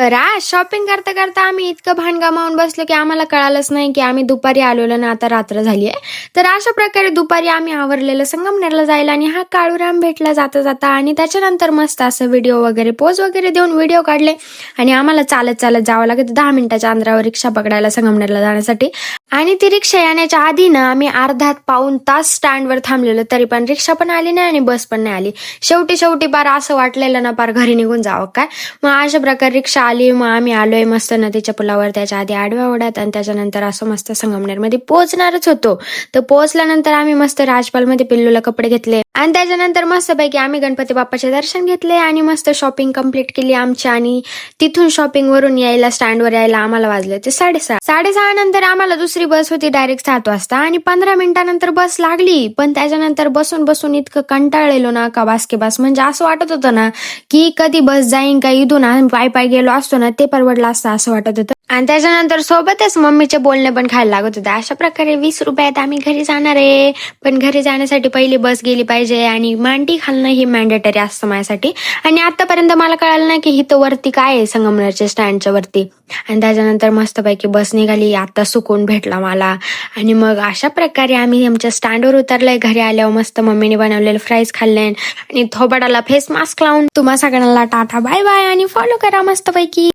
तर आज शॉपिंग करता करता आम्ही इतकं भान गमावून बसलो की आम्हाला कळालंच नाही की आम्ही दुपारी आलेलो ना आता रात्र झाली आहे. तर अशा प्रकारे दुपारी आम्ही आवरलेलं संगमनेरला जायला आणि हा काळूराम भेटला जाता जाता आणि त्याच्यानंतर मस्त असं व्हिडिओ वगैरे पोज वगैरे देऊन व्हिडिओ काढले आणि आम्हाला चालत चालत जावं लागत 10 मिनिटाच्या अंतरावर रिक्षा पकडायला संगमनेरला जाण्यासाठी. आणि ती रिक्षा येण्याच्या आधी ना आम्ही अर्धा पाऊण तास स्टँडवर थांबलेलो तरी पण रिक्षा पण आली नाही आणि बस पण नाही आली. शेवटी पार असं वाटलेलं ना पार घरी निघून जावं काय. मग अशा प्रकारे रिक्षा आली, मग आम्ही आलोय मस्त नदीच्या पुलावर, त्याच्या आधी आडव्या ओढ्यात आणि त्याच्यानंतर असं मस्त संगमनेरमध्ये पोहोचणारच होतो. तर पोहोचल्यानंतर आम्ही मस्त राजपालमध्ये पिल्लूला कपडे घेतले आणि त्याच्यानंतर मस्तपैकी आम्ही गणपती बाप्पाचे दर्शन घेतले आणि मस्त शॉपिंग कंप्लीट केली आमची. आणि तिथून शॉपिंग वरून यायला स्टँडवर यायला आम्हाला वाजले ते 6:30 नंतर आम्हाला दुसरी बस होती डायरेक्ट 7 वाजता आणि 15 मिनिटानंतर बस लागली. पण त्याच्यानंतर बसून बसून इतकं कंटाळलेलो ना का बास्के बस, म्हणजे असं वाटत होतं ना की कधी बस जाईन का, इथून पाय गेलो असतो ना ते परवडलं असतं असं वाटत होतं. आणि त्याच्यानंतर सोबतच मम्मीचे बोलणे पण खायला लागत होते. अशा प्रकारे 20 रुपयात आम्ही घरी जाणार आहे. पण घरी जाण्यासाठी पहिली बस गेली पाहिजे आणि मांडी घालणं ही मॅन्डेटरी असतं माझ्यासाठी. आणि आतापर्यंत मला कळालं नाही की हिथं वरती काय आहे संगमनेरच्या स्टँडच्या वरती. आणि त्याच्यानंतर मस्तपैकी बस निघाली, आता सुकून भेटला मला. आणि मग अशा प्रकारे आम्ही आमच्या स्टँडवर उतरलोय. घरी आल्यावर मस्त मम्मीने बनवलेले फ्राईज खाल्ले आणि थोबाडाला फेस मास्क लावून तुम्हा सगळ्यांना टाटा बाय बाय आणि फॉलो करा मस्तपैकी.